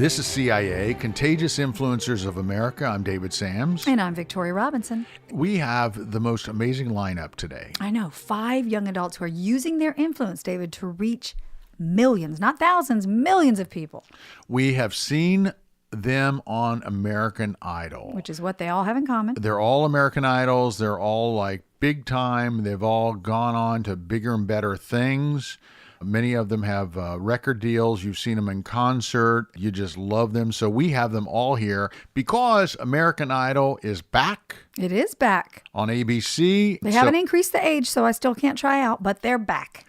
This is CIA, Contagious Influencers of America. I'm David Sams. And I'm Victoria Robinson. We have the most amazing lineup today. I know, 5 young adults who are using their influence, David, to reach millions, not thousands, millions of people. We have seen them on American Idol. Which is what they all have in common. They're all American Idols. They're all like big time. They've all gone on to bigger and better things. Many of them have record deals. You've seen them in concert. You just love them. So we have them all here because American Idol is back. It is back. On ABC. They haven't increased the age, so I still can't try out, but they're back.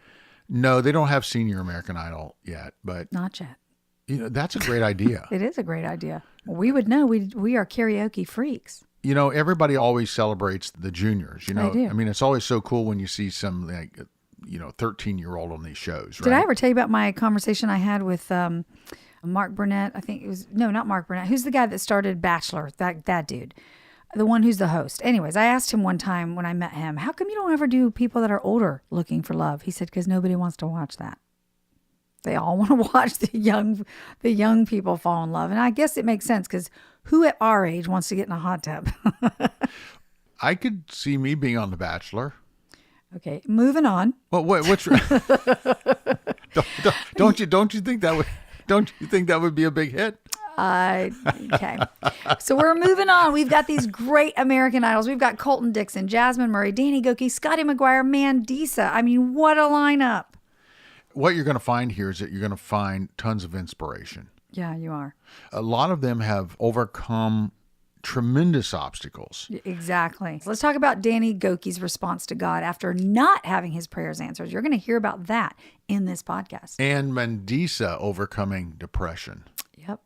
No, they don't have Senior American Idol yet. But not yet. You know, that's a great idea. It is a great idea. We would know. We are karaoke freaks. You know, everybody always celebrates the juniors. You know, I do. I mean, it's always so cool when you see some, like, 13-year-old on these shows, right? Did I ever tell you about my conversation I had with Mark Burnett? I think it was, no, not Mark Burnett. Who's the guy that started Bachelor? That dude. The one who's the host. Anyways, I asked him one time when I met him, how come you don't ever do people that are older looking for love? He said, because nobody wants to watch that. They all want to watch the young people fall in love. And I guess it makes sense because who at our age wants to get in a hot tub? I could see me being on The Bachelor. Okay, moving on. Well, what's don't you think that would be a big hit? Okay. So we're moving on. We've got these great American Idols. We've got Colton, Dixon, Jasmine Murray, Danny Gokey, Scotty McGuire, Mandisa. I mean, what a lineup. What you're going to find here is that you're going to find tons of inspiration. Yeah, you are. A lot of them have overcome tremendous obstacles. Exactly. Let's talk about Danny Gokey's response to God after not having his prayers answered. You're going to hear about that in this podcast. And Mandisa overcoming depression. Yep.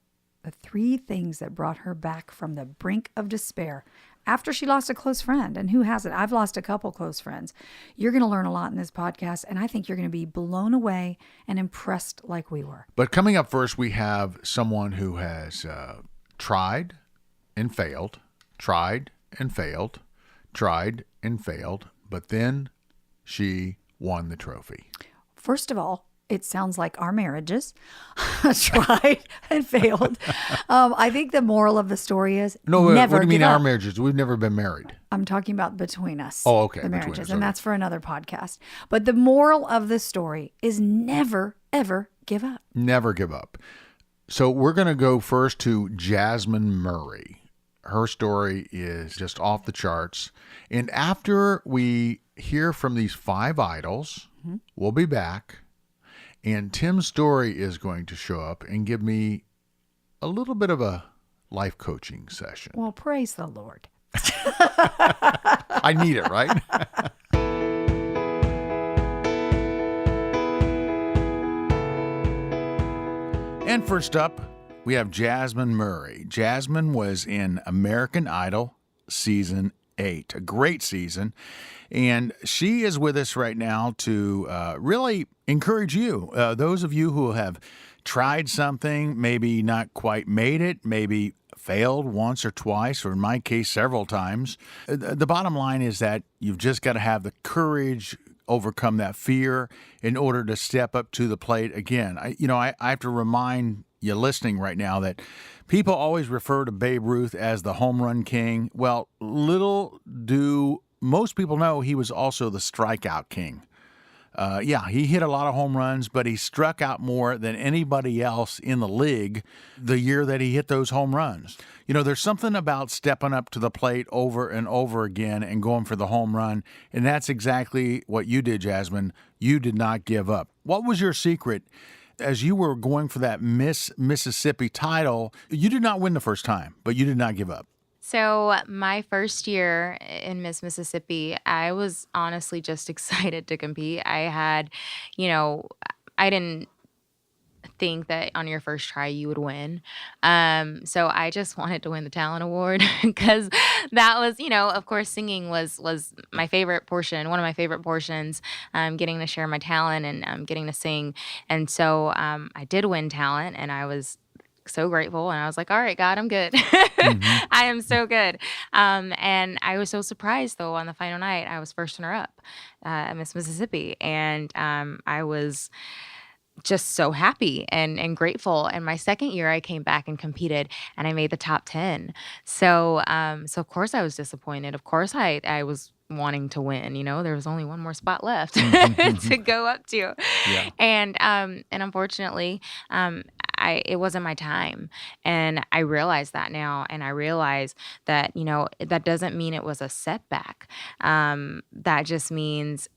The 3 things that brought her back from the brink of despair after she lost a close friend. And who hasn't? I've lost a couple close friends. You're going to learn a lot in this podcast, and I think you're going to be blown away and impressed like we were. But coming up first, we have someone who has tried and failed, tried and failed, tried and failed, but then she won the trophy. First of all, it sounds like our marriages. Tried and failed. I think the moral of the story is never what do you mean give our up. marriages? We've never been married. I'm talking about between us. Oh, okay. The marriages, us, and okay. that's for another podcast. But the moral of the story is never, ever give up. Never give up. So we're going to go first to Jasmine Murray. Her story is just off the charts. And after we hear from these 5 idols, we'll be back. And Tim Story is going to show up and give me a little bit of a life coaching session. Well, praise the Lord. I need it, right? And first up, we have Jasmine Murray. Jasmine was in American Idol Season 8, a great season. And she is with us right now to really encourage you, those of you who have tried something, maybe not quite made it, maybe failed once or twice, or in my case, several times. The bottom line is that you've just got to have the courage, overcome that fear in order to step up to the plate again. I have to remind you listening right now that people always refer to Babe Ruth as the home run king. Well, little do most people know he was also the strikeout king. He hit a lot of home runs, but he struck out more than anybody else in the league the year that he hit those home runs. You know, there's something about stepping up to the plate over and over again and going for the home run, and that's exactly what you did, Jasmine. You did not give up. What was your secret? As you were going for that Miss Mississippi title, you did not win the first time, but you did not give up. So my first year in Miss Mississippi, I was honestly just excited to compete. I had, I didn't think that on your first try you would win. So I just wanted to win the talent award because that was, of course, singing was my favorite portion, one of my favorite portions, getting to share my talent and getting to sing. And so I did win talent, and I was so grateful. And I was like, all right, God, I'm good. Mm-hmm. I am so good. And I was so surprised, though, on the final night, I was first runner up at Miss Mississippi. And I was just so happy and grateful. And my second year, I came back and competed, and I made the top 10. So of course I was disappointed. Of course I was wanting to win. There was only one more spot left to go up to, Yeah. and unfortunately, it wasn't my time, and I realize that now, and I realize that that doesn't mean it was a setback. That just means,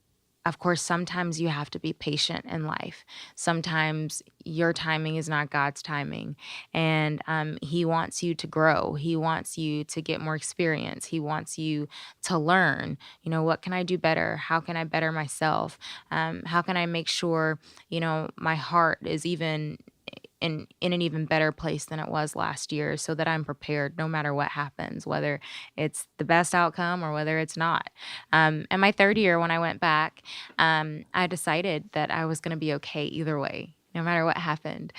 of course, sometimes you have to be patient in life. Sometimes your timing is not God's timing. And He wants you to grow. He wants you to get more experience. He wants you to learn. What can I do better? How can I better myself? How can I make sure, my heart is even in an even better place than it was last year, so that I'm prepared no matter what happens, whether it's the best outcome or whether it's not. And my third year, when I went back, I decided that I was going to be okay either way, no matter what happened.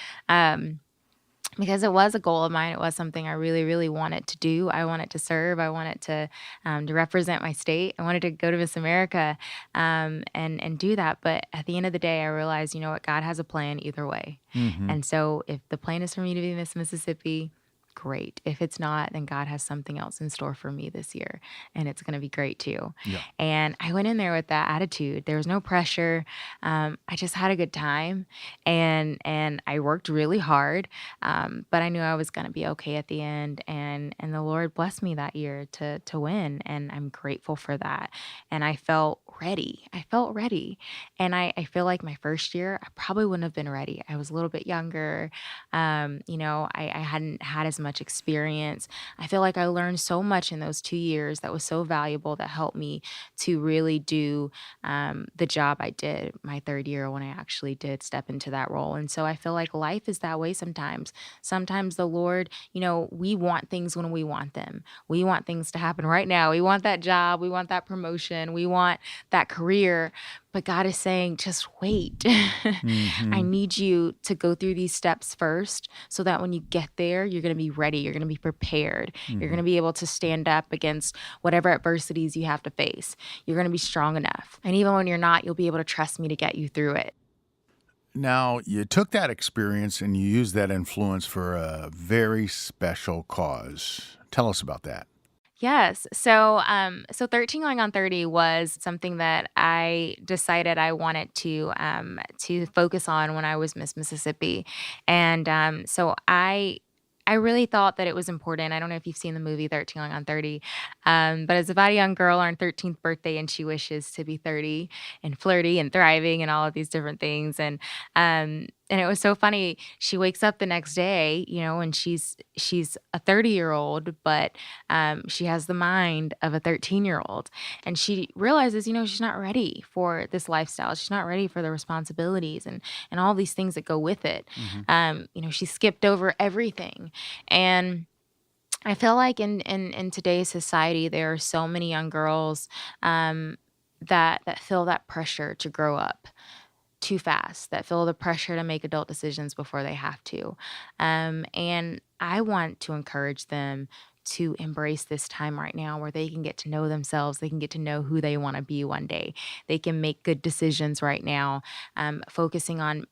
Because it was a goal of mine. It was something I really, really wanted to do. I wanted to serve. I wanted to represent my state. I wanted to go to Miss America, and do that. But at the end of the day, I realized, you know what, God has a plan either way. And so if the plan is for me to be Miss Mississippi, great. If it's not, then God has something else in store for me this year, and it's going to be great too. Yeah. And I went in there with that attitude. There was no pressure. I just had a good time, and I worked really hard. But I knew I was going to be okay at the end, and the Lord blessed me that year to win, and I'm grateful for that. And I felt ready. And I feel like my first year, I probably wouldn't have been ready. I was a little bit younger. I hadn't had as much experience. I feel like I learned so much in those 2 years that was so valuable, that helped me to really do the job I did my third year, when I actually did step into that role. And so I feel like life is that way sometimes. Sometimes the Lord, we want things when we want them. We want things to happen right now. We want that job. We want that promotion. We want that career. But God is saying, just wait. I need you to go through these steps first, so that when you get there, you're going to be ready. You're going to be prepared. You're going to be able to stand up against whatever adversities you have to face. You're going to be strong enough. And even when you're not, you'll be able to trust me to get you through it. Now, you took that experience and you used that influence for a very special cause. Tell us about that. Yes. So 13 going on 30 was something that I decided I wanted to focus on when I was Miss Mississippi. And so I really thought that it was important. I don't know if you've seen the movie 13 going on 30, but it's about a young girl on her 13th birthday, and she wishes to be 30 and flirty and thriving and all of these different things. And it was so funny. She wakes up the next day, and she's a 30-year-old, but she has the mind of a 13-year-old. And she realizes, she's not ready for this lifestyle. She's not ready for the responsibilities and all these things that go with it. She skipped over everything. And I feel like in today's society, there are so many young girls that feel that pressure to grow up too fast, that feel the pressure to make adult decisions before they have to. And I want to encourage them to embrace this time right now, where they can get to know themselves. They can get to know who they want to be one day. They can make good decisions right now, focusing on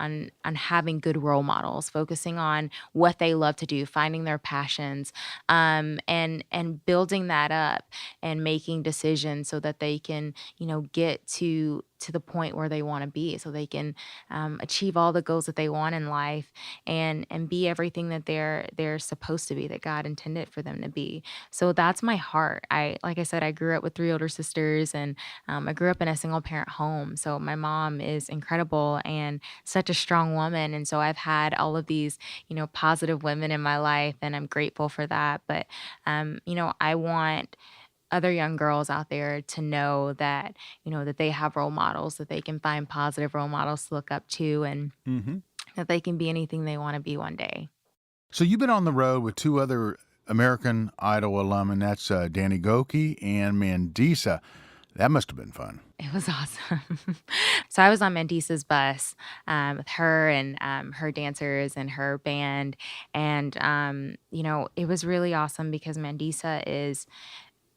having good role models, focusing on what they love to do, finding their passions, and building that up and making decisions so that they can, get to the point where they want to be, so they can achieve all the goals that they want in life, and be everything that they're supposed to be, that God intended for them to be. So that's my heart. Like I said, I grew up with 3 older sisters, and I grew up in a single parent home. So my mom is incredible and such a strong woman. And so I've had all of these, positive women in my life, and I'm grateful for that. But, I want other young girls out there to know that, that they have role models, that they can find positive role models to look up to, and that they can be anything they want to be one day. So you've been on the road with 2 other American Idol alum, and that's Danny Gokey and Mandisa. That must have been fun. It was awesome. So I was on Mandisa's bus with her and her dancers and her band. And, it was really awesome, because Mandisa is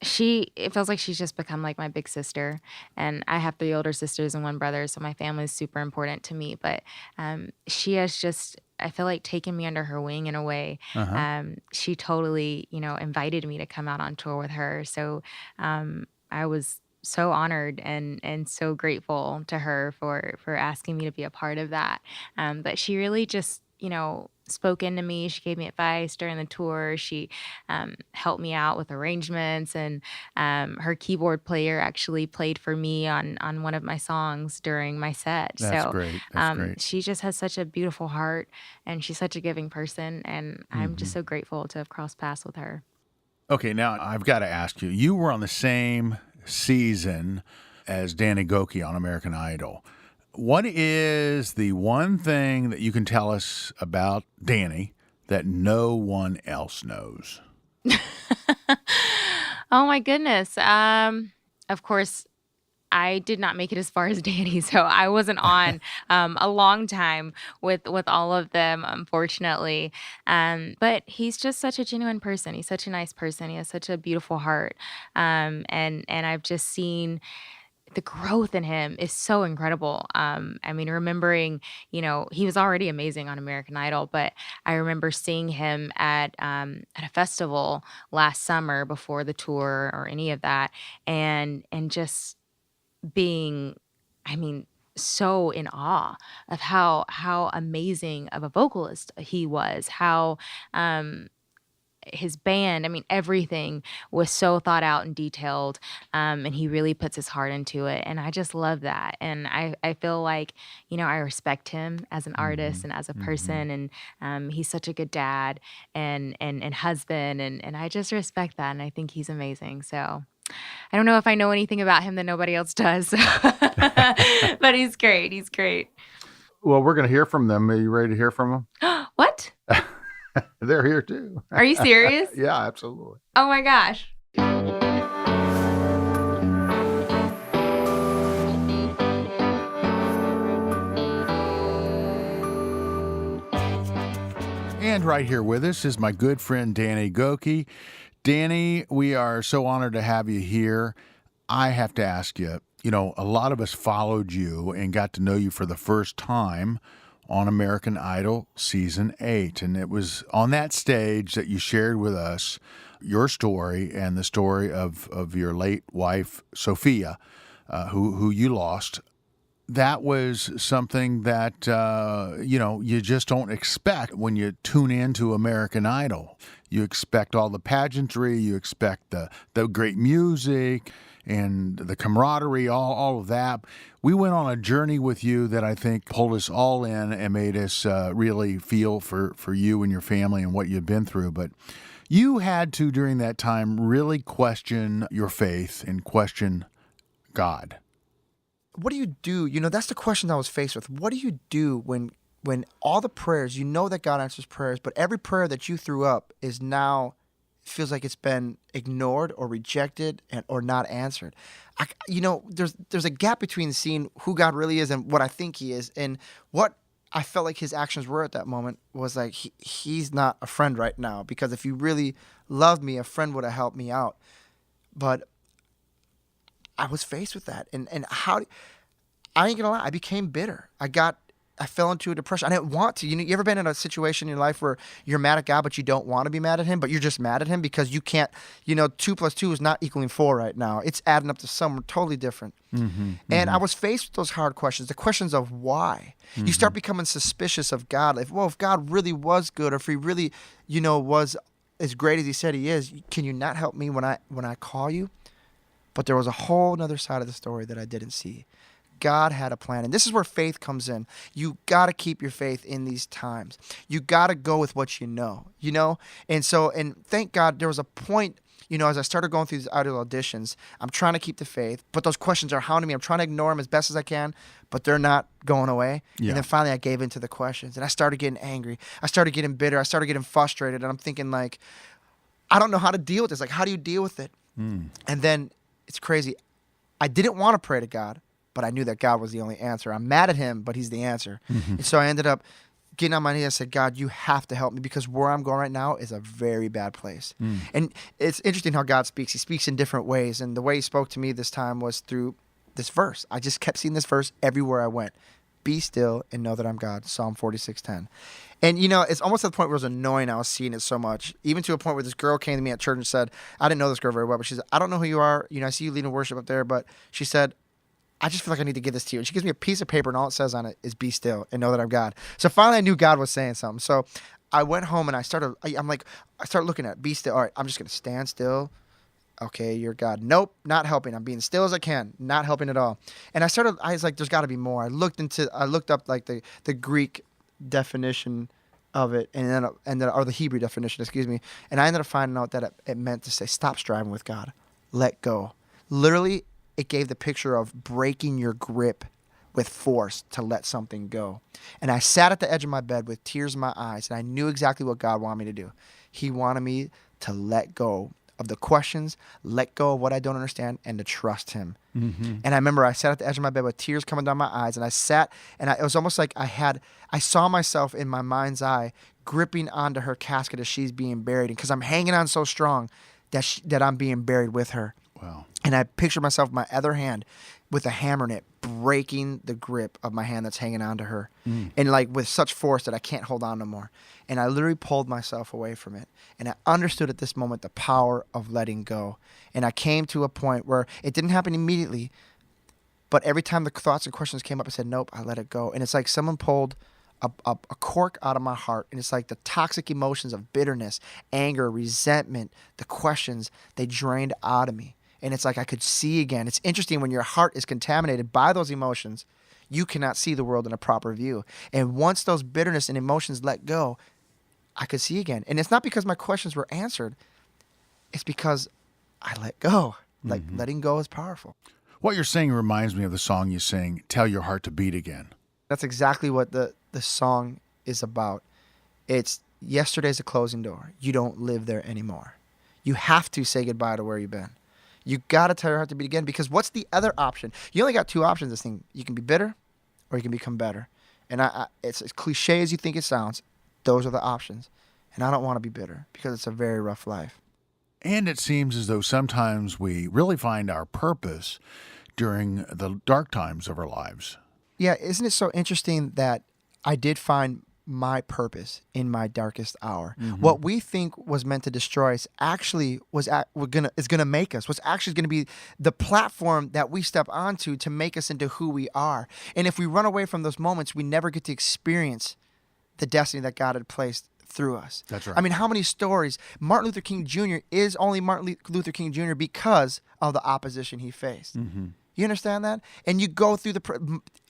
it feels like she's just become like my big sister. And I have 3 older sisters and 1 brother, so my family is super important to me. But she has just, I feel like, taken me under her wing in a way. Uh-huh. She totally, invited me to come out on tour with her. So I was so honored and so grateful to her for asking me to be a part of that. But she really just, spoke into me. She gave me advice during the tour. She helped me out with arrangements, and her keyboard player actually played for me on one of my songs during my set. That's So great. That's great. she just has such a beautiful heart, and she's such a giving person, and I'm just so grateful to have crossed paths with her. Okay, now I've got to ask you. You were on the same season as Danny Gokey on American Idol. What is the one thing that you can tell us about Danny that no one else knows? Oh my goodness. Of course, I did not make it as far as Danny, so I wasn't on a long time with all of them, unfortunately. But he's just such a genuine person. He's such a nice person. He has such a beautiful heart, and I've just seen the growth in him is so incredible. I mean, remembering, he was already amazing on American Idol, but I remember seeing him at a festival last summer before the tour or any of that, and just being, I mean, so in awe of how amazing of a vocalist he was, how his band, I mean, everything was so thought out and detailed, and he really puts his heart into it, and I just love that, and I feel like, I respect him as an artist and as a person, and he's such a good dad and husband, and I just respect that, and I think he's amazing. So I don't know if I know anything about him that nobody else does, but he's great. He's great. Well, we're going to hear from them. Are you ready to hear from What? them? They're here too. Are you serious? Yeah, absolutely. Oh my gosh. And right here with us is my good friend Danny Gokey. Danny, we are so honored to have you here. I have to ask you, a lot of us followed you and got to know you for the first time on American Idol Season 8. And it was on that stage that you shared with us your story and the story of your late wife, Sophia, who you lost. That was something that, you just don't expect when you tune into American Idol. You expect all the pageantry, you expect the great music and the camaraderie, all of that. We went on a journey with you that I think pulled us all in and made us really feel for you and your family and what you've been through. But you had to, during that time, really question your faith and question God. What do you do? That's the question I was faced with. What do you do when all the prayers, that God answers prayers, but every prayer that you threw up is now feels like it's been ignored or rejected or not answered? There's a gap between seeing who God really is and what I think he is, and what I felt like his actions were at that moment was like, he's not a friend right now, because if he really loved me, a friend would have helped me out. But I was faced with that. And I ain't gonna lie, I became bitter. I fell into a depression. I didn't want to. You ever been in a situation in your life where you're mad at God, but you don't want to be mad at him, but you're just mad at him because you can't, 2 + 2 is not equaling 4 right now. It's adding up to somewhere totally different. And I was faced with those hard questions, the questions of why. You start becoming suspicious of God. If God really was good, or if he really, was as great as he said he is, can you not help me when I call you? But there was a whole other side of the story that I didn't see. God had a plan. And this is where faith comes in. You got to keep your faith in these times. You got to go with what you know. And thank God there was a point, as I started going through these idol auditions, I'm trying to keep the faith, but those questions are hounding me. I'm trying to ignore them as best as I can, but they're not going away. Yeah. And then finally I gave in to the questions, and I started getting angry. I started getting bitter. I started getting frustrated. And I'm thinking, like, I don't know how to deal with this. Like, how do you deal with it? And then it's crazy. I didn't want to pray to God, but I knew that God was the only answer. I'm mad at him, but he's the answer. And so I ended up getting on my knees, I said, God, you have to help me, because where I'm going right now is a very bad place. And it's interesting how God speaks. He speaks in different ways. And the way he spoke to me this time was through this verse. I just kept seeing this verse everywhere I went. Be still and know that I'm God. Psalm 46:10. And, it's almost at the point where it was annoying. I was seeing it so much, even to a point where this girl came to me at church and said, I didn't know this girl very well, but she said, I don't know who you are. I see you leading worship up there, but she said, I just feel like I need to give this to you. And she gives me a piece of paper, and all it says on it is be still and know that I'm God. So finally I knew God was saying something. So I went home and I started looking at be still. All right, I'm just going to stand still. Okay, you're God. Nope, not helping. I'm being still as I can, not helping at all. And I was like, there's got to be more. I looked up like the Greek definition of it, and then or the Hebrew definition, excuse me. And I ended up finding out that it meant to say, stop striving with God, let go. Literally, it gave the picture of breaking your grip with force to let something go. And I sat at the edge of my bed with tears in my eyes, and I knew exactly what God wanted me to do. He wanted me to let go of the questions, let go of what I don't understand, and to trust him. And I remember I sat at the edge of my bed with tears coming down my eyes, and I sat, and it was almost like I saw myself in my mind's eye gripping onto her casket as she's being buried, because I'm hanging on so strong that I'm being buried with her. Wow. And I pictured myself, my other hand with a hammer in it, breaking the grip of my hand that's hanging onto her. And like with such force that I can't hold on no more. And I literally pulled myself away from it. And I understood at this moment the power of letting go. And I came to a point where it didn't happen immediately, but every time the thoughts and questions came up, I said, nope, I let it go. And it's like someone pulled a cork out of my heart, and it's like the toxic emotions of bitterness, anger, resentment, the questions, they drained out of me. And it's like I could see again. It's interesting when your heart is contaminated by those emotions, you cannot see the world in a proper view. And once those bitterness and emotions let go, I could see again. And it's not because my questions were answered. It's because I let go. Like letting go is powerful. What you're saying reminds me of the song you sing, Tell Your Heart to Beat Again. That's exactly what the song is about. It's yesterday's a closing door. You don't live there anymore. You have to say goodbye to where you've been. You got to tell your heart to beat again, because what's the other option? You only got two options this thing. You can be bitter or you can become better. And it's as cliche as you think it sounds. Those are the options. And I don't want to be bitter, because it's a very rough life. And it seems as though sometimes we really find our purpose during the dark times of our lives. Yeah, isn't it so interesting that I did find my purpose in my darkest hour? What we think was meant to destroy us actually is gonna make us. What's actually gonna be the platform that we step onto to make us into who we are. And if we run away from those moments, we never get to experience the destiny that God had placed through us. That's right. I mean, how many stories? Martin Luther King Jr. is only Martin Luther King Jr. because of the opposition he faced. You understand that? And you go through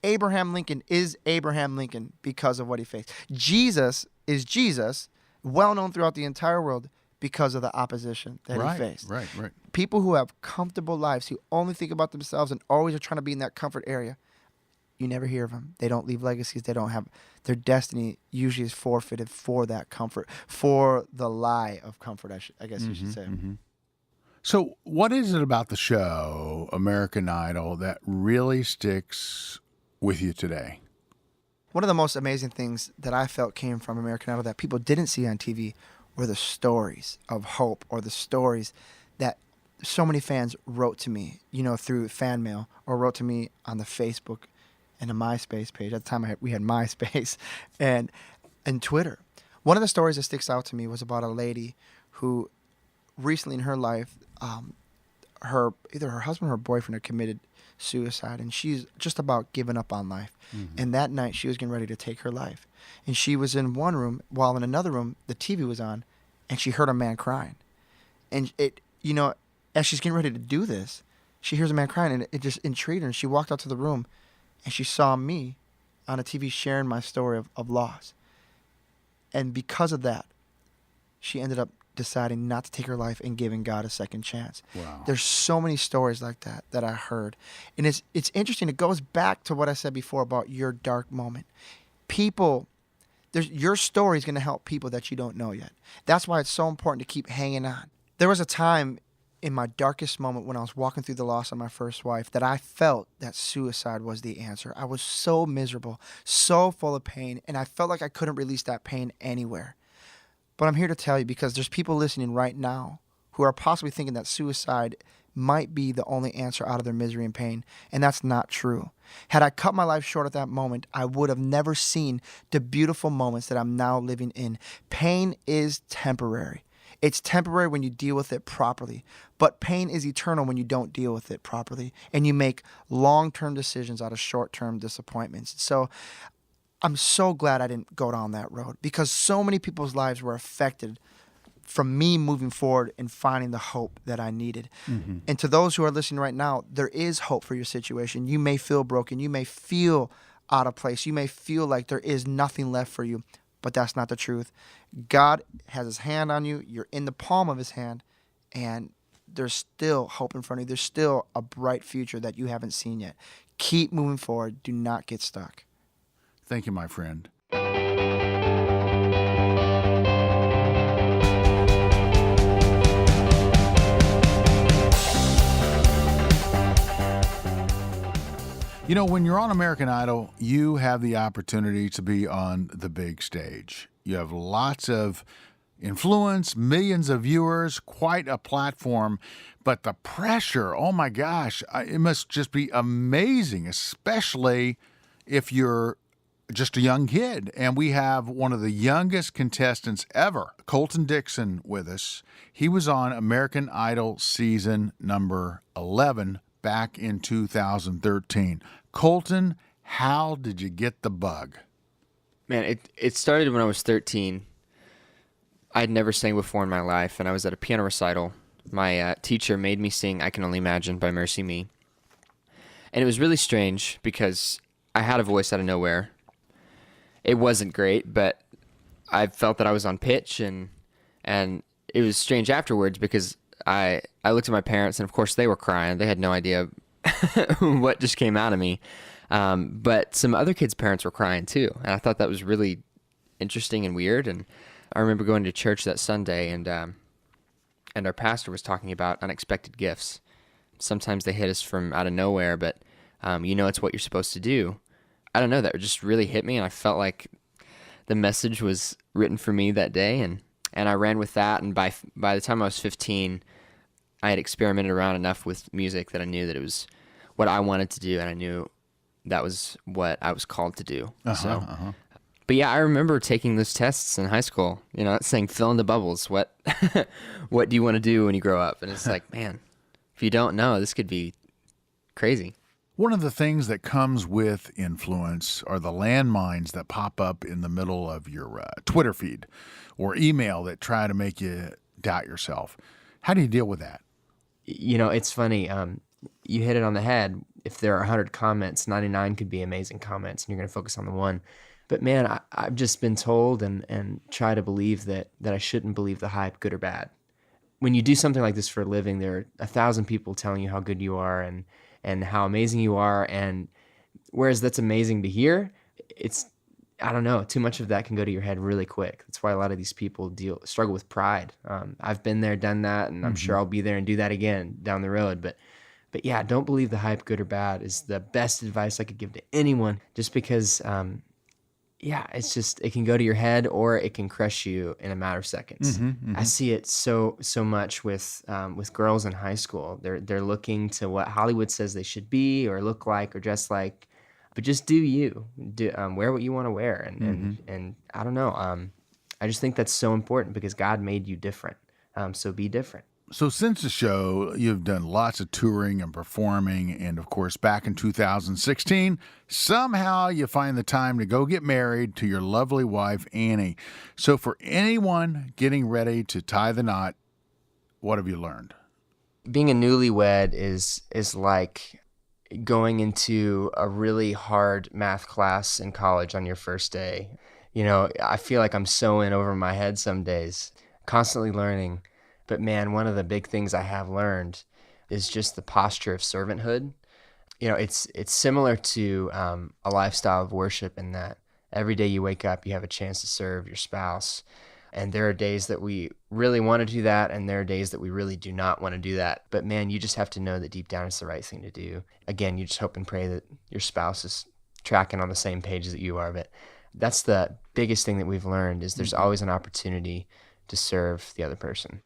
Abraham Lincoln is Abraham Lincoln because of what he faced. Jesus is Jesus, well known throughout the entire world because of the opposition that he faced. Right. People who have comfortable lives, who only think about themselves and always are trying to be in that comfort area, you never hear of them. They don't leave legacies. They don't have, their destiny usually is forfeited for that comfort, for the lie of comfort, I guess you should say. So what is it about the show, American Idol, that really sticks with you today? One of the most amazing things that I felt came from American Idol that people didn't see on TV were the stories of hope, or the stories that so many fans wrote to me, through fan mail, or wrote to me on the Facebook and a MySpace page. At the time we had MySpace and Twitter. One of the stories that sticks out to me was about a lady who recently in her life, either her husband or her boyfriend had committed suicide, and she's just about giving up on life. And that night she was getting ready to take her life. And she was in one room, while in another room the TV was on, and she heard a man crying. And as she's getting ready to do this, she hears a man crying, and it just intrigued her. And she walked out to the room, and she saw me on a TV sharing my story of loss. And because of that, she ended up deciding not to take her life and giving God a second chance. Wow. There's so many stories like that I heard. And it's interesting. It goes back to what I said before about your dark moment. Your story is going to help people that you don't know yet. That's why it's so important to keep hanging on. There was a time in my darkest moment when I was walking through the loss of my first wife that I felt that suicide was the answer. I was so miserable, so full of pain, and I felt like I couldn't release that pain anywhere. But I'm here to tell you, because there's people listening right now who are possibly thinking that suicide might be the only answer out of their misery and pain, and that's not true. Had I cut my life short at that moment, I would have never seen the beautiful moments that I'm now living in. Pain is temporary. It's temporary when you deal with it properly, but pain is eternal when you don't deal with it properly, and you make long-term decisions out of short-term disappointments. So I'm so glad I didn't go down that road, because so many people's lives were affected from me moving forward and finding the hope that I needed. Mm-hmm. And to those who are listening right now, there is hope for your situation. You may feel broken. You may feel out of place. You may feel like there is nothing left for you, but that's not the truth. God has his hand on you. You're in the palm of his hand, and there's still hope in front of you. There's still a bright future that you haven't seen yet. Keep moving forward. Do not get stuck. Thank you, my friend. You know, when you're on American Idol, you have the opportunity to be on the big stage. You have lots of influence, millions of viewers, quite a platform. But the pressure, oh my gosh, it must just be amazing, especially if you're just a young kid. And we have one of the youngest contestants ever, Colton Dixon, with us. He was on American Idol season number 11 back in 2013. Colton, how did you get the bug? Man, it started when I was 13. I'd never sang before in my life, and I was at a piano recital. My teacher made me sing I Can Only Imagine by Mercy Me. And it was really strange because I had a voice out of nowhere. It wasn't great, but I felt that I was on pitch, and it was strange afterwards because I looked at my parents, and of course they were crying. They had no idea what just came out of me. But some other kids' parents were crying too. And I thought that was really interesting and weird. And I remember going to church that Sunday, and our pastor was talking about unexpected gifts. Sometimes they hit us from out of nowhere, but it's what you're supposed to do. I don't know, that just really hit me, and I felt like the message was written for me that day, and I ran with that. And by the time I was 15, I had experimented around enough with music that I knew that it was what I wanted to do, and I knew that was what I was called to do. But yeah, I remember taking those tests in high school, saying fill in the bubbles. What what do you want to do when you grow up? And it's like, man, if you don't know, this could be crazy. One of the things that comes with influence are the landmines that pop up in the middle of your Twitter feed or email that try to make you doubt yourself. How do you deal with that? It's funny. You hit it on the head. If there are 100 comments, 99 could be amazing comments, and you're going to focus on the one. But man, I've just been told and try to believe that I shouldn't believe the hype, good or bad. When you do something like this for a living, there are 1,000 people telling you how good you are and how amazing you are. And whereas that's amazing to hear, it's, I don't know, too much of that can go to your head really quick. That's why a lot of these people struggle with pride. I've been there, done that, and I'm sure I'll be there and do that again down the road. But yeah, don't believe the hype, good or bad, is the best advice I could give to anyone. Just because, it's just, it can go to your head or it can crush you in a matter of seconds. I see it so much with girls in high school. They're looking to what Hollywood says they should be or look like or dress like. But just do you. Wear what you want to wear. And I don't know. I just think that's so important because God made you different. So be different. So since the show, you've done lots of touring and performing. And, of course, back in 2016, somehow you find the time to go get married to your lovely wife, Annie. So for anyone getting ready to tie the knot, what have you learned? Being a newlywed is like going into a really hard math class in college on your first day. I feel like I'm so in over my head some days, constantly learning. But man, one of the big things I have learned is just the posture of servanthood. It's similar to a lifestyle of worship in that every day you wake up, you have a chance to serve your spouse. And there are days that we really want to do that, and there are days that we really do not want to do that. But man, you just have to know that deep down it's the right thing to do. Again, you just hope and pray that your spouse is tracking on the same page that you are. But that's the biggest thing that we've learned is there's always an opportunity to serve the other person.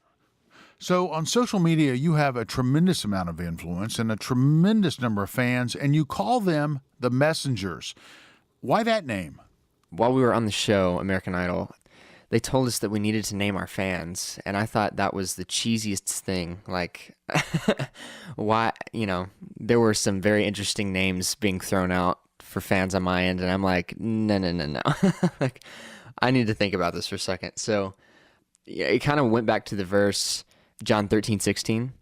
So on social media, you have a tremendous amount of influence and a tremendous number of fans, and you call them the messengers. Why that name? While we were on the show, American Idol, they told us that we needed to name our fans, and I thought that was the cheesiest thing. Like, why, there were some very interesting names being thrown out for fans on my end, and I'm like, no. Like, I need to think about this for a second. So yeah, it kind of went back to the verse, John 13:16.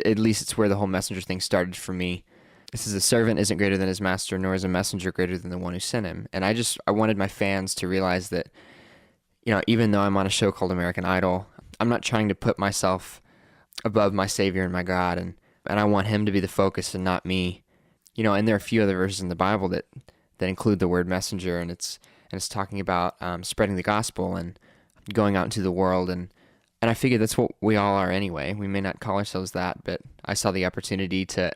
At least it's where the whole messenger thing started for me. It says, "A servant isn't greater than his master, nor is a messenger greater than the one who sent him." And I wanted my fans to realize that, even though I'm on a show called American Idol, I'm not trying to put myself above my Savior and my God, and I want him to be the focus and not me. And there are a few other verses in the Bible that include the word messenger, and it's talking about spreading the gospel and going out into the world, and I figured that's what we all are anyway. We may not call ourselves that, but I saw the opportunity to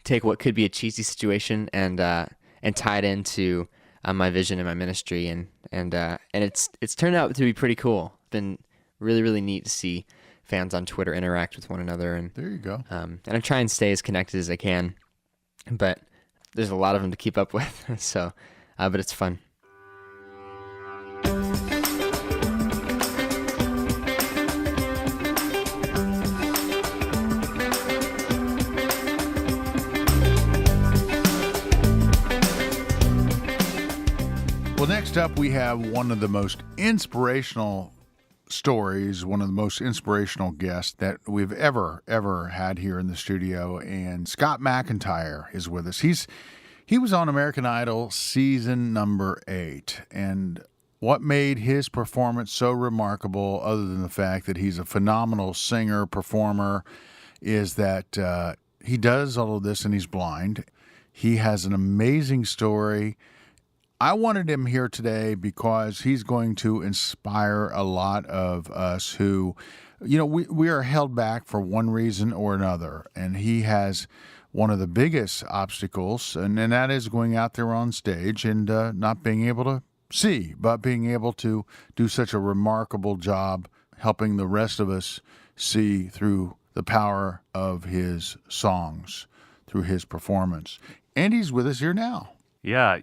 take what could be a cheesy situation and tie it into my vision and my ministry, and it's turned out to be pretty cool. It's been really, really neat to see fans on Twitter interact with one another, and there you go. And I try and stay as connected as I can, but there's a lot of them to keep up with. So, but it's fun. Well, next up, we have one of the most inspirational stories, one of the most inspirational guests that we've ever had here in the studio. And Scott MacIntyre is with us. He was on American Idol season number 8. And what made his performance so remarkable, other than the fact that he's a phenomenal singer, performer, is that he does all of this and he's blind. He has an amazing story. I wanted him here today because he's going to inspire a lot of us who, we are held back for one reason or another. And he has one of the biggest obstacles, and that is going out there on stage and not being able to see, but being able to do such a remarkable job helping the rest of us see through the power of his songs, through his performance. And he's with us here now. Yeah,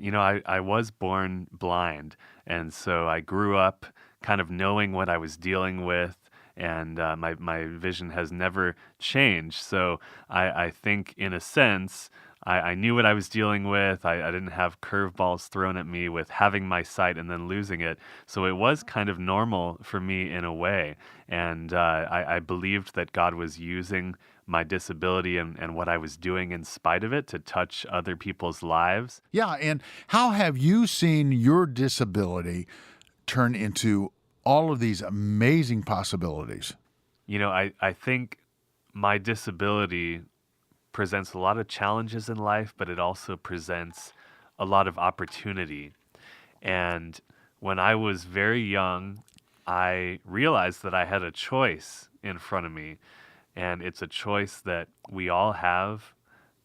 I was born blind, and so I grew up kind of knowing what I was dealing with, and my vision has never changed. So I think, in a sense, I knew what I was dealing with. I didn't have curveballs thrown at me with having my sight and then losing it. So it was kind of normal for me in a way, and I believed that God was using my disability and what I was doing in spite of it to touch other people's lives. Yeah, and how have you seen your disability turn into all of these amazing possibilities? I think my disability presents a lot of challenges in life, but it also presents a lot of opportunity. And when I was very young, I realized that I had a choice in front of me. And it's a choice that we all have.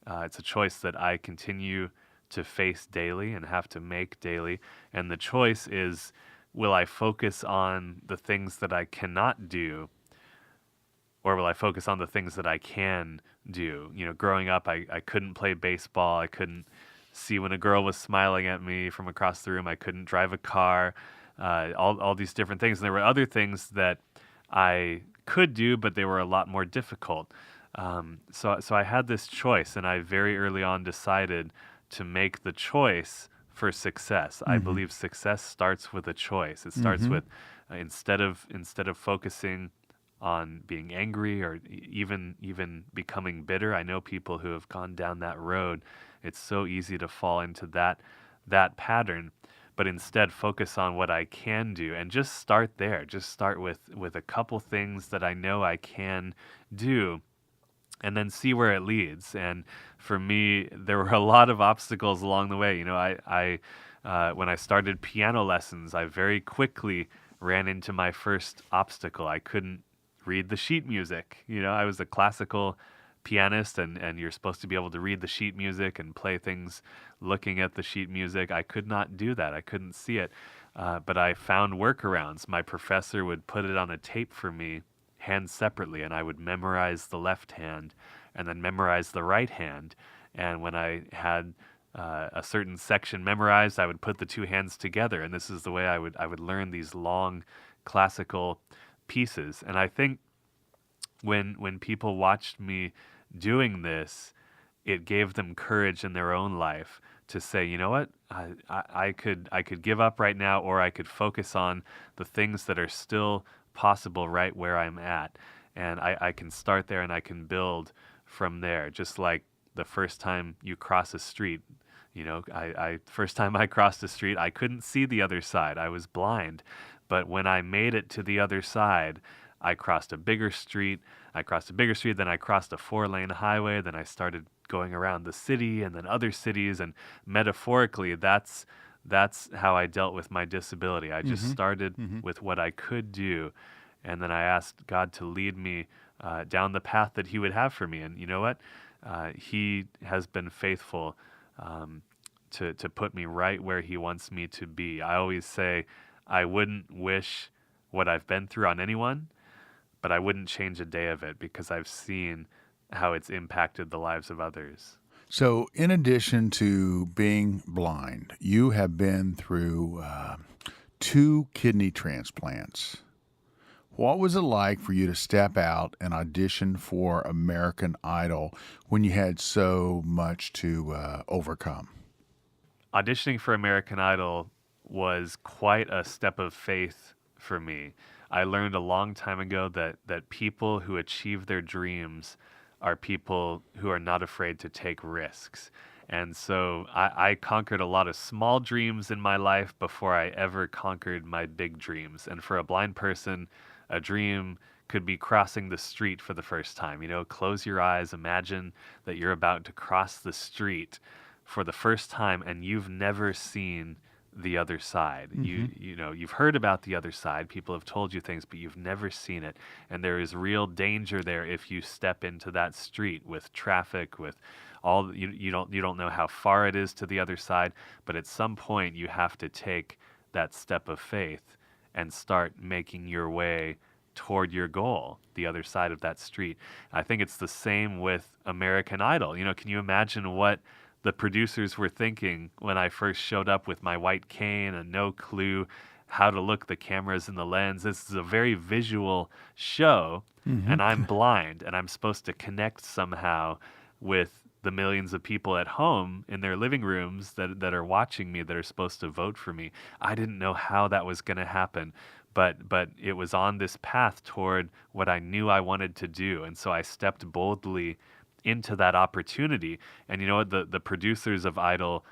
It's a choice that I continue to face daily and have to make daily. And the choice is, will I focus on the things that I cannot do, or will I focus on the things that I can do? Growing up, I couldn't play baseball. I couldn't see when a girl was smiling at me from across the room. I couldn't drive a car, all these different things. And there were other things that I could do, but they were a lot more difficult. So I had this choice, and I very early on decided to make the choice for success. Mm-hmm. I believe success starts with a choice. It starts with instead of focusing on being angry or even becoming bitter. I know people who have gone down that road. It's so easy to fall into that pattern. But instead focus on what I can do and just start there. Just start with a couple things that I know I can do, and then see where it leads. And for me, there were a lot of obstacles along the way. I when I started piano lessons, I very quickly ran into my first obstacle. I couldn't read the sheet music. I was a classical pianist, and you're supposed to be able to read the sheet music and play things looking at the sheet music. I could not do that. I couldn't see it. But I found workarounds. My professor would put it on a tape for me, hands separately, and I would memorize the left hand and then memorize the right hand. And when I had a certain section memorized, I would put the two hands together, and this is the way I would learn these long classical pieces. And I think when people watched me doing this, it gave them courage in their own life to say, you know what, I could give up right now, or I could focus on the things that are still possible right where I'm at, and I can start there and I can build from there. Just like the first time you cross a street, first time I crossed a street, I couldn't see the other side. I was blind. But when I made it to the other side, I crossed a bigger street. Then I crossed a 4-lane highway. Then I started going around the city and then other cities. And metaphorically, that's how I dealt with my disability. I just started with what I could do. And then I asked God to lead me down the path that he would have for me. And you know what? He has been faithful to put me right where he wants me to be. I always say I wouldn't wish what I've been through on anyone, but I wouldn't change a day of it because I've seen how it's impacted the lives of others. So, in addition to being blind, you have been through 2 kidney transplants. What was it like for you to step out and audition for American Idol when you had so much to overcome? Auditioning for American Idol was quite a step of faith for me. I learned a long time ago that people who achieve their dreams are people who are not afraid to take risks. And so I conquered a lot of small dreams in my life before I ever conquered my big dreams. And for a blind person, a dream could be crossing the street for the first time. Close your eyes, imagine that you're about to cross the street for the first time and you've never seen the other side. You've heard about the other side. People have told you things, but you've never seen it. And there is real danger there if you step into that street with traffic, with all you don't know how far it is to the other side, but at some point you have to take that step of faith and start making your way toward your goal, the other side of that street. I think it's the same with American Idol. Can you imagine what the producers were thinking when I first showed up with my white cane and no clue how to look the cameras in the lens? This is a very visual show, and I'm blind, and I'm supposed to connect somehow with the millions of people at home in their living rooms that are watching me, that are supposed to vote for me. I didn't know how that was going to happen, but it was on this path toward what I knew I wanted to do. And so I stepped boldly into that opportunity. And you know what? The producers of Idol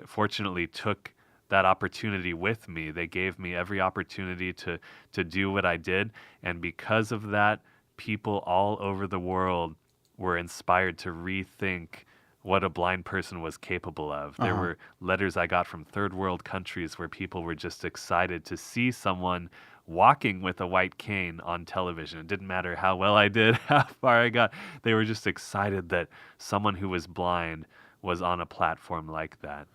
fortunately took that opportunity with me. They gave me every opportunity to do what I did. And because of that, people all over the world were inspired to rethink what a blind person was capable of. There were letters I got from third world countries where people were just excited to see someone walking with a white cane on television. It didn't matter how well I did, how far I got. They were just excited that someone who was blind was on a platform like that.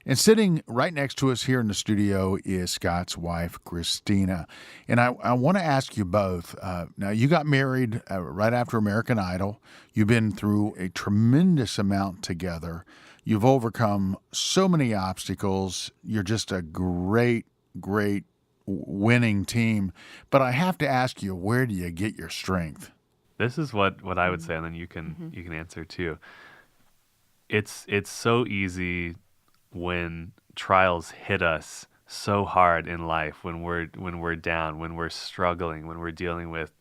And sitting right next to us here in the studio is Scott's wife, Christina. And I want to ask you both. Now, you got married right after American Idol. You've been through a tremendous amount together. You've overcome so many obstacles. You're just a great, great winning team. But I have to ask you, where do you get your strength? This is what I would say, and then you can answer too. It's so easy when trials hit us so hard in life, when we're down, when we're struggling, when we're dealing with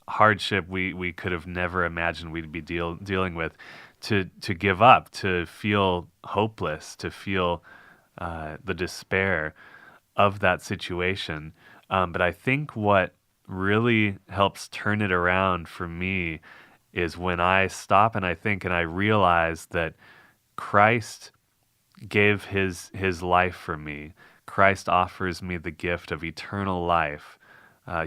hardship we could have never imagined we'd be dealing with, to give up, to feel hopeless, to feel the despair of that situation. But I think what really helps turn it around for me is when I stop and I think and I realize that Christ gave his life for me. Christ offers me the gift of eternal life.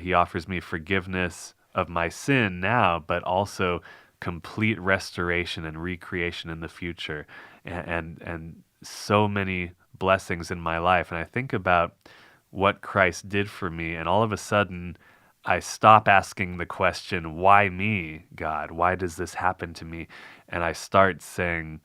He offers me forgiveness of my sin now, but also complete restoration and recreation in the future, and so many blessings in my life. And I think about what Christ did for me, and all of a sudden I stop asking the question, why me, God? Why does this happen to me? And I start saying,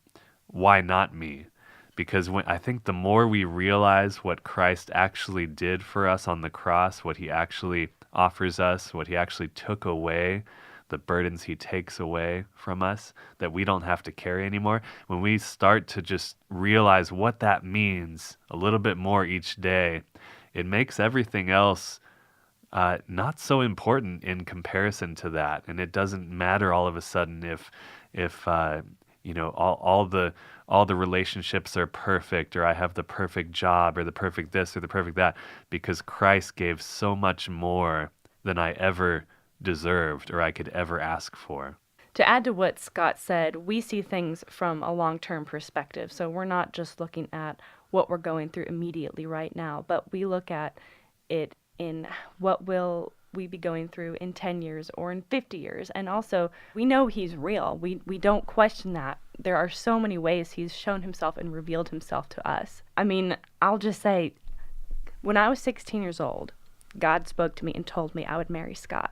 why not me? Because I think the more we realize what Christ actually did for us on the cross, what he actually offers us, what he actually took away, the burdens he takes away from us that we don't have to carry anymore, when we start to just realize what that means a little bit more each day, it makes everything else not so important in comparison to that. And it doesn't matter all of a sudden if all the relationships are perfect, or I have the perfect job, or the perfect this or the perfect that, because Christ gave so much more than I ever deserved or I could ever ask for. To add to what Scott said, we see things from a long-term perspective. So we're not just looking at what we're going through immediately right now, but we look at it in what will we be going through in 10 years or in 50 years. And also, we know he's real. We don't question that. There are so many ways he's shown himself and revealed himself to us. I mean, I'll just say, when I was 16 years old, God spoke to me and told me I would marry Scott.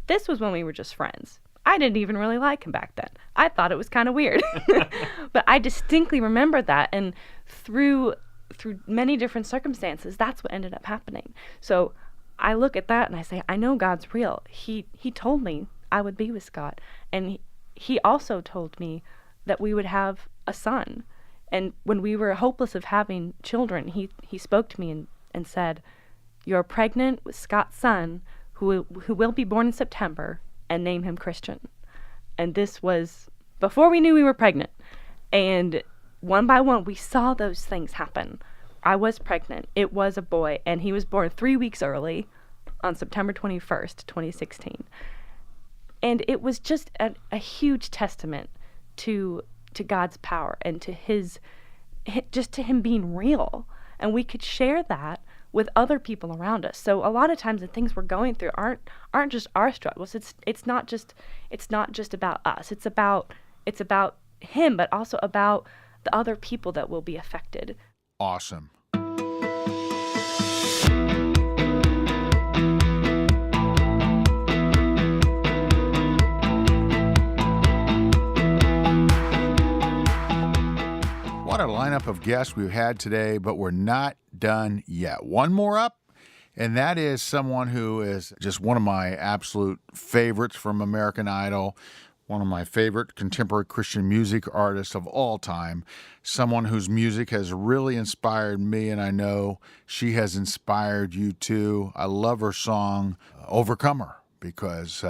This was when we were just friends. I didn't even really like him back then. I thought it was kind of weird. But I distinctly remember that, and through many different circumstances, that's what ended up happening. So I look at that and I say, I know God's real. He told me I would be with Scott. And he also told me that we would have a son. And when we were hopeless of having children, he spoke to me and said, you're pregnant with Scott's son, who will be born in September, and name him Christian. And this was before we knew we were pregnant. And one by one, we saw those things happen. I was pregnant. It was a boy, and he was born 3 weeks early on September 21st, 2016. And it was just a huge testament to God's power and to to him being real. And we could share that with other people around us. So a lot of times the things we're going through aren't just our struggles. It's not just about us. It's about him, but also about the other people that will be affected. Awesome. What a lineup of guests we've had today, but we're not done yet. One more up, and that is someone who is just one of my absolute favorites from American Idol, one of my favorite contemporary Christian music artists of all time, someone whose music has really inspired me, and I know she has inspired you too. I love her song, Overcomer, because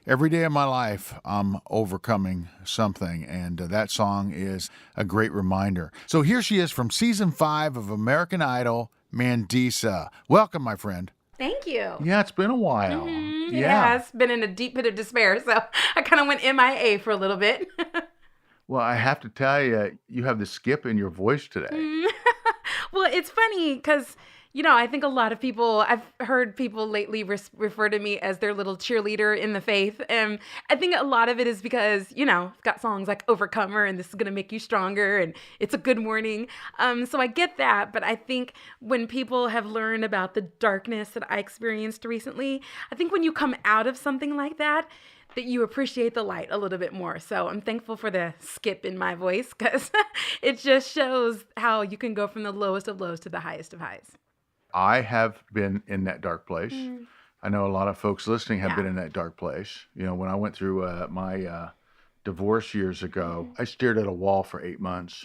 every day of my life I'm overcoming something, and that song is a great reminder. So here she is from season 5 of American Idol, Mandisa. Welcome, my friend. Thank you. Yeah, it's been a while. It has been in a deep pit of despair, so I kind of went MIA for a little bit. Well, I have to tell you, you have the skip in your voice today. Well, it's funny because, I think a lot of people, I've heard people lately refer to me as their little cheerleader in the faith. And I think a lot of it is because, I've got songs like Overcomer and This Is Going to Make You Stronger and It's a Good Morning. So I get that. But I think when people have learned about the darkness that I experienced recently, I think when you come out of something like that you appreciate the light a little bit more. So I'm thankful for the skip in my voice because it just shows how you can go from the lowest of lows to the highest of highs. I have been in that dark place. I know a lot of folks listening have been in that dark place. When I went through my divorce years ago, I stared at a wall for 8 months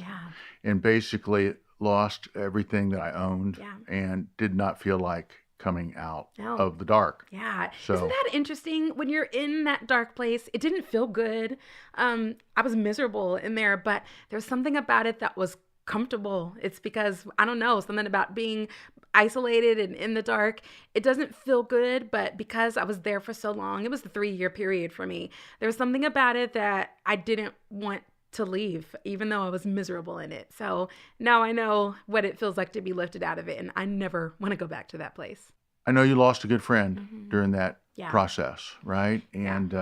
and basically lost everything that I owned and did not feel like coming out of the dark. Yeah. So, isn't that interesting? When you're in that dark place, it didn't feel good. I was miserable in there, but there's something about it that was comfortable. It's because, I don't know, something about being isolated and in the dark. It doesn't feel good, but because I was there for so long, it was a 3-year period for me. There was something about it that I didn't want to leave, even though I was miserable in it. So now I know what it feels like to be lifted out of it, and I never want to go back to that place. I know you lost a good friend during that Yeah. process, right? And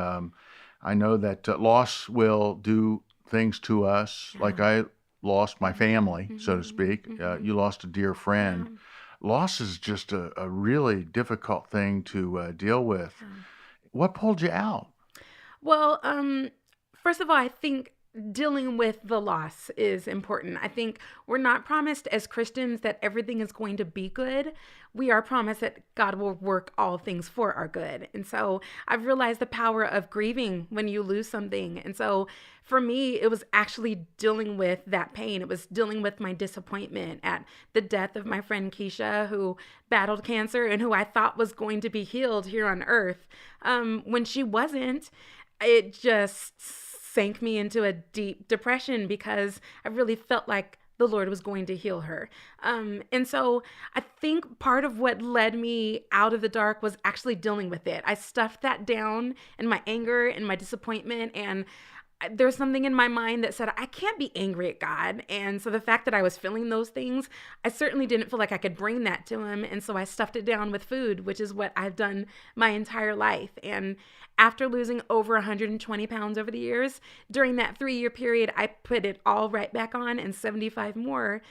I know that loss will do things to us. Like I lost my family, so to speak. You lost a dear friend. Loss is just a really difficult thing to deal with. What pulled you out? Well, first of all, I think dealing with the loss is important. I think we're not promised as Christians that everything is going to be good. We are promised that God will work all things for our good. And so I've realized the power of grieving when you lose something. And so for me, it was actually dealing with that pain. It was dealing with my disappointment at the death of my friend Keisha, who battled cancer and who I thought was going to be healed here on earth. When she wasn't, it just sank me into a deep depression because I really felt like the Lord was going to heal her. And so I think part of what led me out of the dark was actually dealing with it. I stuffed that down in my anger and my disappointment, and there's something in my mind that said, I can't be angry at God. And so the fact that I was feeling those things, I certainly didn't feel like I could bring that to him. And so I stuffed it down with food, which is what I've done my entire life. And after losing over 120 pounds over the years, during that 3-year period, I put it all right back on and 75 more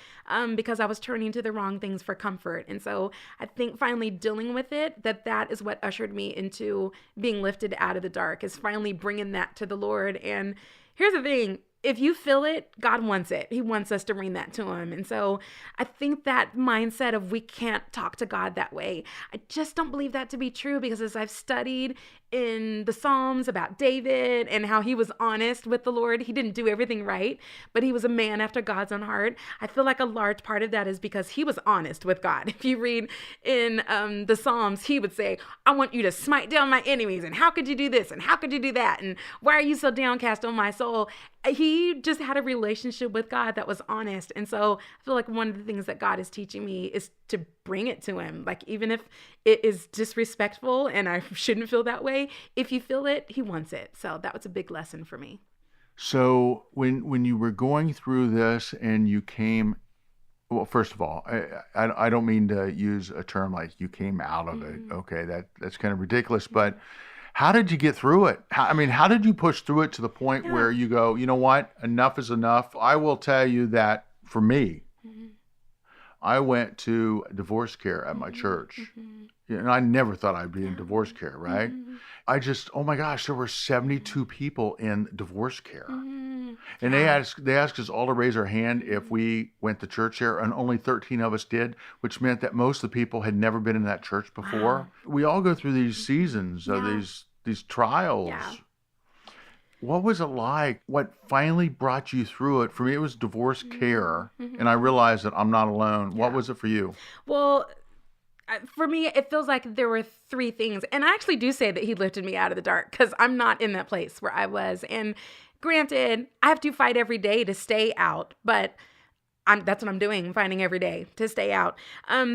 because I was turning to the wrong things for comfort. And so I think finally dealing with it, that is what ushered me into being lifted out of the dark, is finally bringing that to the Lord. And here's the thing. If you feel it, God wants it. He wants us to bring that to him. And so I think that mindset of we can't talk to God that way, I just don't believe that to be true, because as I've studied in the Psalms about David and how he was honest with the Lord, he didn't do everything right, but he was a man after God's own heart. I feel like a large part of that is because he was honest with God. If you read in the Psalms, he would say, I want you to smite down my enemies. And how could you do this? And how could you do that? And why are you so downcast, oh my soul? He just had a relationship with God that was honest. And so I feel like one of the things that God is teaching me is to bring it to him. Like, even if it is disrespectful and I shouldn't feel that way, if you feel it, he wants it. So that was a big lesson for me. So when you were going through this and you came, well, first of all, I don't mean to use a term like you came out of it. Okay, that's kind of ridiculous, but how did you get through it? How did you push through it to the point where you go, you know what, enough is enough? I will tell you that for me, I went to divorce care at my church. And I never thought I'd be in divorce care, right? I just, oh my gosh, there were 72 people in divorce care. And they asked us all to raise our hand if we went to church there, and only 13 of us did, which meant that most of the people had never been in that church before. We all go through these seasons of these trials. Yeah. What was it like? What finally brought you through it? For me, it was divorce care, and I realized that I'm not alone. What was it for you? Well, for me, it feels like there were 3 things. And I actually do say that he lifted me out of the dark, because I'm not in that place where I was. And granted, I have to fight every day to stay out, but that's what I'm doing, fighting every day to stay out.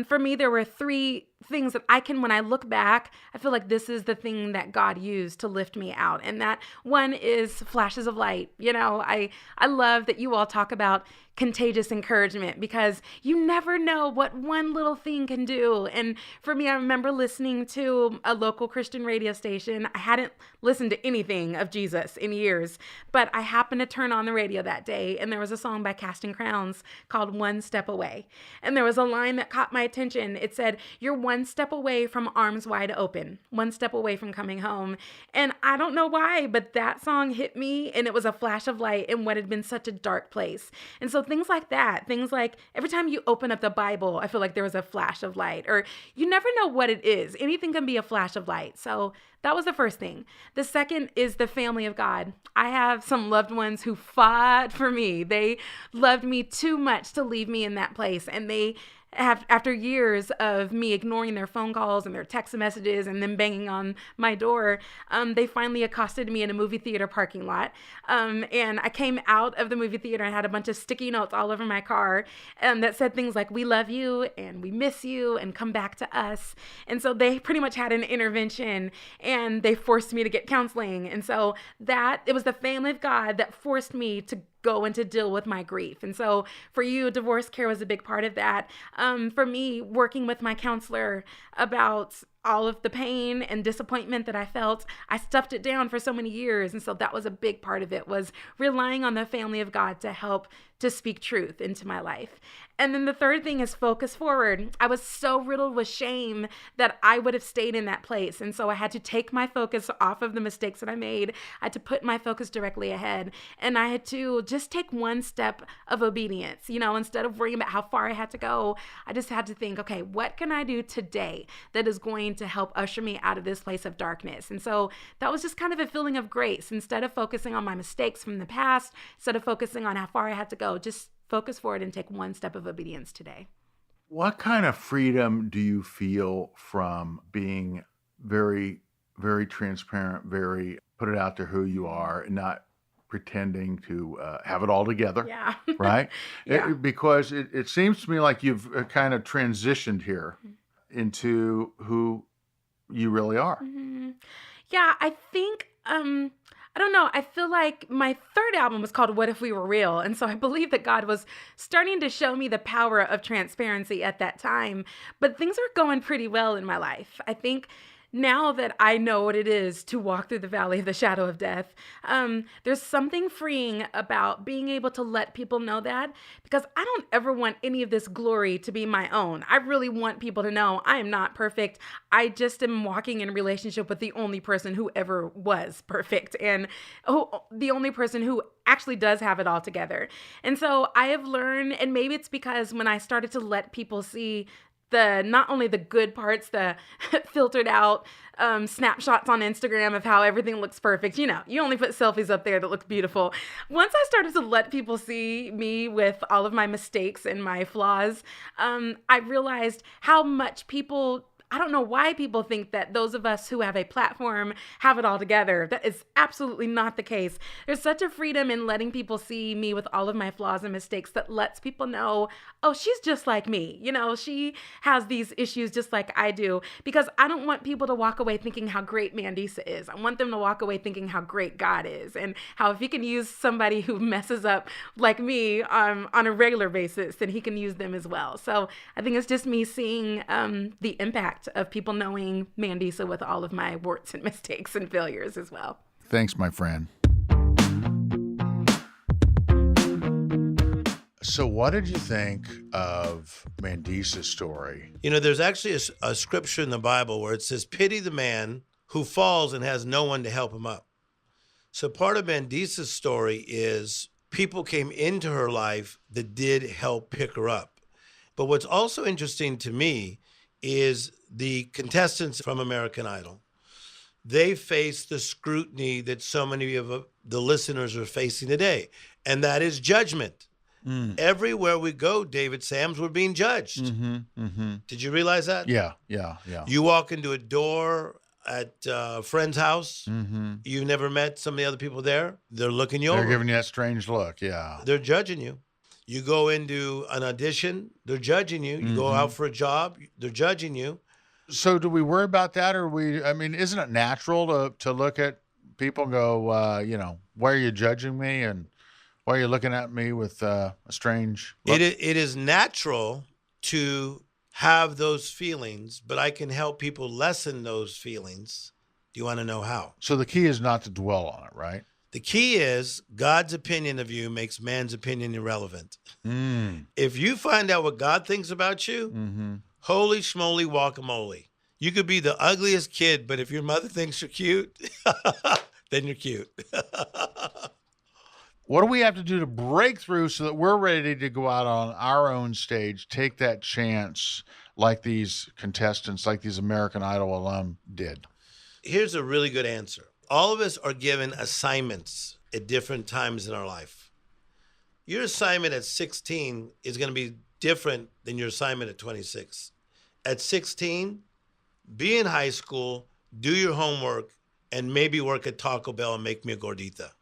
For me, there were 3 things that when I look back, I feel like this is the thing that God used to lift me out. And that one is flashes of light. You know, I love that you all talk about contagious encouragement, because you never know what one little thing can do. And for me, I remember listening to a local Christian radio station. I hadn't listened to anything of Jesus in years, but I happened to turn on the radio that day, and there was a song by Casting Crowns called One Step Away. And there was a line that caught my attention. It said, "You're one step away from arms wide open, one step away from coming home." And I don't know why, but that song hit me, and it was a flash of light in what had been such a dark place. And so things like that, things like every time you open up the Bible, I feel like there was a flash of light, or you never know what it is. Anything can be a flash of light. So that was the first thing. The second is the family of God. I have some loved ones who fought for me. They loved me too much to leave me in that place. And they have, after years of me ignoring their phone calls and their text messages and them banging on my door, they finally accosted me in a movie theater parking lot. And I came out of the movie theater and had a bunch of sticky notes all over my car that said things like, "We love you," and "We miss you," and "Come back to us." And so they pretty much had an intervention, and they forced me to get counseling. And so it was the family of God that forced me to go and to deal with my grief. And so for you, divorce care was a big part of that. For me, working with my counselor about all of the pain and disappointment that I felt, I stuffed it down for so many years. And so that was a big part of it, was relying on the family of God to help to speak truth into my life. And then the third thing is focus forward. I was so riddled with shame that I would have stayed in that place. And so I had to take my focus off of the mistakes that I made. I had to put my focus directly ahead. And I had to just take one step of obedience. Instead of worrying about how far I had to go, I just had to think, okay, what can I do today that is going to help usher me out of this place of darkness? And so that was just kind of a feeling of grace. Instead of focusing on my mistakes from the past, instead of focusing on how far I had to go, just focus forward and take one step of obedience today. What kind of freedom do you feel from being very, very transparent, very put it out there who you are, and not pretending to have it all together? Yeah. Right? Yeah. Because it seems to me like you've kind of transitioned here into who you really are. Mm-hmm. Yeah, I think, I don't know. I feel like my third album was called What If We Were Real? And so I believe that God was starting to show me the power of transparency at that time. But things are going pretty well in my life. I think now that I know what it is to walk through the valley of the shadow of death, there's something freeing about being able to let people know that, because I don't ever want any of this glory to be my own. I really want people to know I am not perfect. I just am walking in a relationship with the only person who ever was perfect, and the only person who actually does have it all together. And so I have learned, and maybe it's because when I started to let people see not only the good parts, the filtered out snapshots on Instagram of how everything looks perfect. You only put selfies up there that look beautiful. Once I started to let people see me with all of my mistakes and my flaws, I realized how much I don't know why people think that those of us who have a platform have it all together. That is absolutely not the case. There's such a freedom in letting people see me with all of my flaws and mistakes that lets people know, oh, she's just like me. She has these issues just like I do, because I don't want people to walk away thinking how great Mandisa is. I want them to walk away thinking how great God is, and how if he can use somebody who messes up like me on a regular basis, then he can use them as well. So I think it's just me seeing the impact of people knowing Mandisa with all of my warts and mistakes and failures as well. Thanks, my friend. So what did you think of Mandisa's story? There's actually a scripture in the Bible where it says, pity the man who falls and has no one to help him up. So part of Mandisa's story is people came into her life that did help pick her up. But what's also interesting to me is the contestants from American Idol. They face the scrutiny that so many of the listeners are facing today, and that is judgment. Everywhere we go, David Sams, we're being judged. Did you realize that? Yeah. You walk into a door at a friend's house, you've never met some of the other people there, they're looking you over. They're giving you that strange look, yeah. They're judging you. You go into an audition, they're judging you. You go out for a job, they're judging you. So do we worry about that, or isn't it natural to look at people and go, why are you judging me, and why are you looking at me with a strange look? It is natural to have those feelings, but I can help people lessen those feelings. Do you want to know how? So the key is not to dwell on it, right? The key is God's opinion of you makes man's opinion irrelevant. If you find out what God thinks about you, holy schmoly guacamole. You could be the ugliest kid, but if your mother thinks you're cute, then you're cute. What do we have to do to break through so that we're ready to go out on our own stage, take that chance like these contestants, like these American Idol alum did? Here's a really good answer. All of us are given assignments at different times in our life. Your assignment at 16 is going to be different than your assignment at 26. At 16, be in high school, do your homework, and maybe work at Taco Bell and make me a gordita.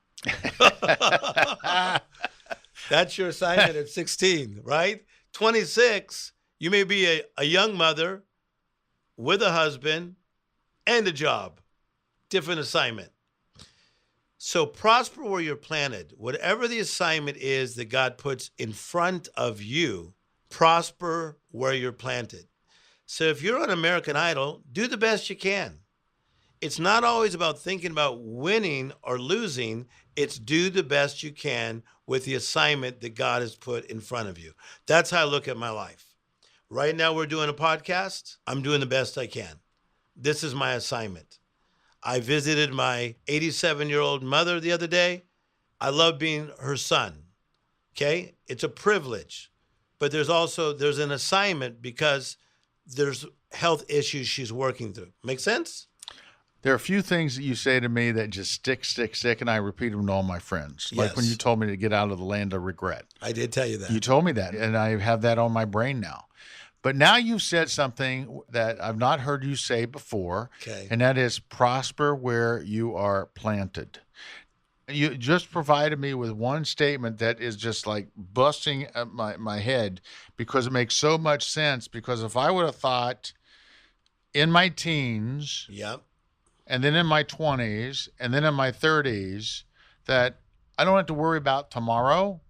That's your assignment at 16, right? 26, you may be a young mother with a husband and a job. Different assignment. So prosper where you're planted. Whatever the assignment is that God puts in front of you, prosper where you're planted. So if you're on American Idol, do the best you can. It's not always about thinking about winning or losing. It's do the best you can with the assignment that God has put in front of you. That's how I look at my life. Right now we're doing a podcast. I'm doing the best I can. This is my assignment. I visited my 87-year-old mother the other day. I love being her son. Okay? It's a privilege. But there's an assignment because there's health issues she's working through. Make sense? There are a few things that you say to me that just stick, and I repeat them to all my friends. Like when you told me to get out of the land of regret. I did tell you that. You told me that, and I have that on my brain now. But now you've said something that I've not heard you say before, and that is prosper where you are planted. You just provided me with one statement that is just like busting up my head because it makes so much sense. Because if I would have thought in my teens, and then in my 20s, and then in my 30s, that I don't have to worry about tomorrow,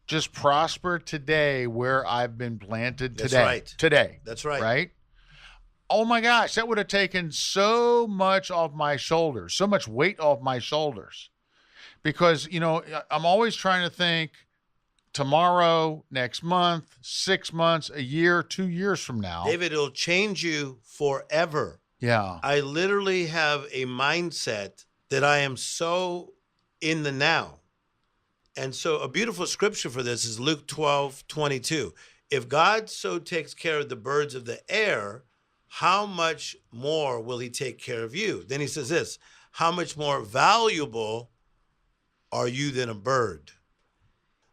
just prosper today where I've been planted today. That's right. Today. That's right. Right? Oh my gosh, that would have taken so much off my shoulders, so much weight off my shoulders. Because, I'm always trying to think tomorrow, next month, 6 months, a year, 2 years from now. David, it'll change you forever. Yeah. I literally have a mindset that I am so in the now. And so a beautiful scripture for this is Luke 12:22. If God so takes care of the birds of the air, how much more will he take care of you? Then he says this, how much more valuable are you than a bird?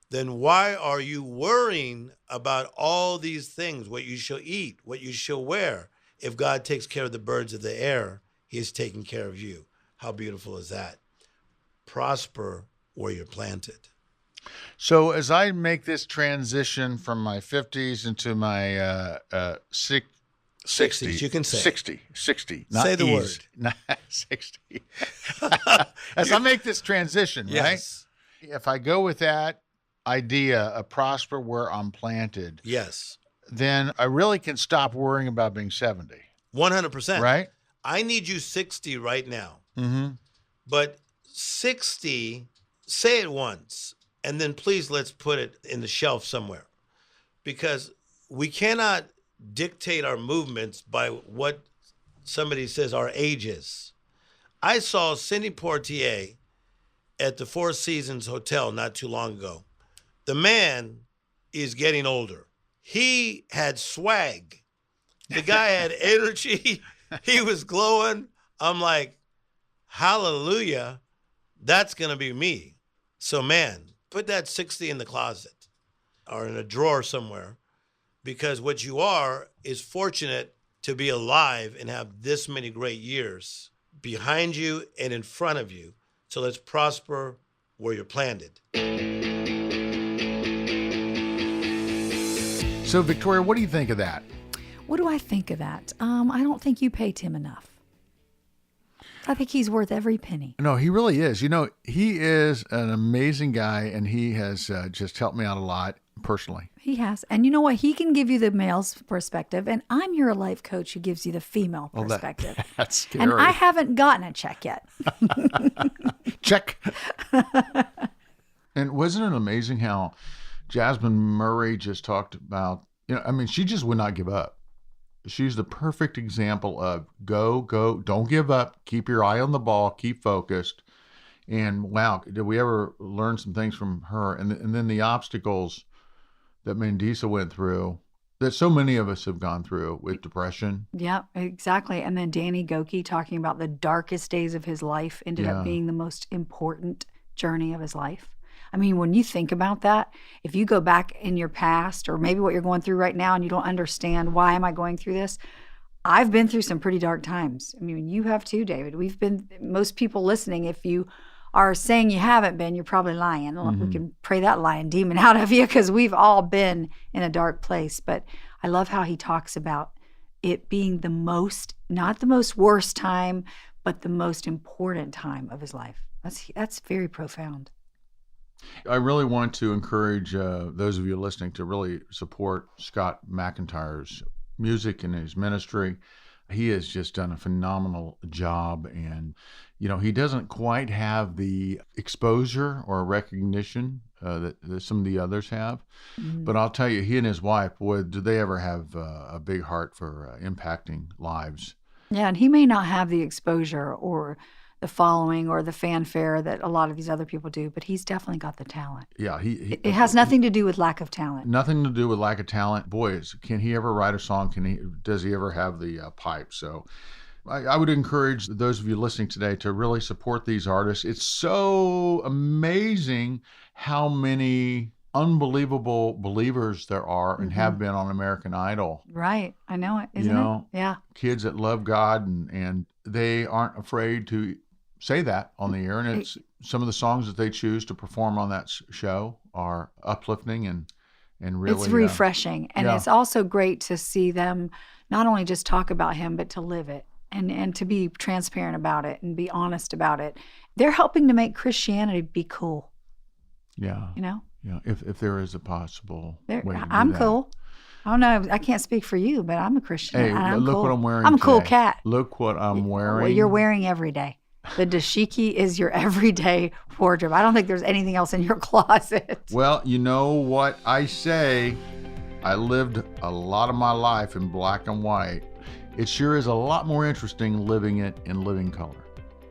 Then why are you worrying about all these things, what you shall eat, what you shall wear? If God takes care of the birds of the air, he is taking care of you. How beautiful is that? Prosper where you're planted. So as I make this transition from my 50s into my 60s, you can say. 60, not say the ease, word. Not 60. As I make this transition, Yes. right? If I go with that idea of prosper where I'm planted, Yes. then I really can stop worrying about being 70. 100%. Right? I need you 60 right now. Mm-hmm. But 60, say it once, and then please let's put it in the shelf somewhere. Because we cannot dictate our movements by what somebody says our age is. I saw Cindy Portier at the Four Seasons Hotel not too long ago. The man is getting older. He had swag. The guy had energy. He was glowing. I'm like, hallelujah, that's going to be me. So, man, put that 60 in the closet or in a drawer somewhere, because what you are is fortunate to be alive and have this many great years behind you and in front of you. So let's prosper where you're planted. So, Victoria, what do you think of that? What do I think of that? I don't think you pay Tim enough. I think he's worth every penny. No, he really is. He is an amazing guy, and he has just helped me out a lot personally. He has. And you know what? He can give you the male's perspective, and I'm your life coach who gives you the female perspective. That's scary. And I haven't gotten a check yet. Check. And wasn't it amazing how Jasmine Murray just talked about, she just would not give up. She's the perfect example of go, don't give up, keep your eye on the ball, keep focused. And wow, did we ever learn some things from her? And then the obstacles that Mandisa went through, that so many of us have gone through with depression. Yeah, exactly. And then Danny Gokey talking about the darkest days of his life ended up being the most important journey of his life. I mean, when you think about that, if you go back in your past or maybe what you're going through right now and you don't understand, why am I going through this? I've been through some pretty dark times. I mean, you have too, David. Most people listening, if you are saying you haven't been, you're probably lying. Mm-hmm. We can pray that lying demon out of you, because we've all been in a dark place. But I love how he talks about it being not the most worst time, but the most important time of his life. That's very profound. I really want to encourage those of you listening to really support Scott MacIntyre's music and his ministry. He has just done a phenomenal job, and he doesn't quite have the exposure or recognition that some of the others have. But I'll tell you, he and his wife, boy, do they ever have a big heart for impacting lives. Yeah, and he may not have the exposure or the following or the fanfare that a lot of these other people do, but he's definitely got the talent. Yeah, it has nothing to do with lack of talent. Nothing to do with lack of talent. Boy, can he ever write a song? Does he ever have the pipe? So I would encourage those of you listening today to really support these artists. It's so amazing how many unbelievable believers there are and have been on American Idol. Right. I know it, isn't it? Yeah. Kids that love God and they aren't afraid to say that on the air. And it's some of the songs that they choose to perform on that show are uplifting and really... It's refreshing. And it's also great to see them not only just talk about him, but to live it and to be transparent about it and be honest about it. They're helping to make Christianity be cool. Yeah. Yeah, if there is a possible way to do I'm that. cool. I don't know. I can't speak for you, but I'm a Christian. Hey, I'm look cool. what I'm wearing I'm a cool today. cat. Look what I'm wearing. Well, you're wearing every day. The dashiki is your everyday wardrobe. I don't think there's anything else in your closet. Well, you know what I say? I lived a lot of my life in black and white. It sure is a lot more interesting living it in living color.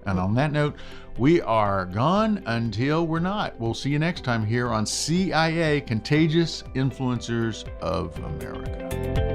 And on that note, we are gone until we're not. We'll see you next time here on CIA, Contagious Influencers of America.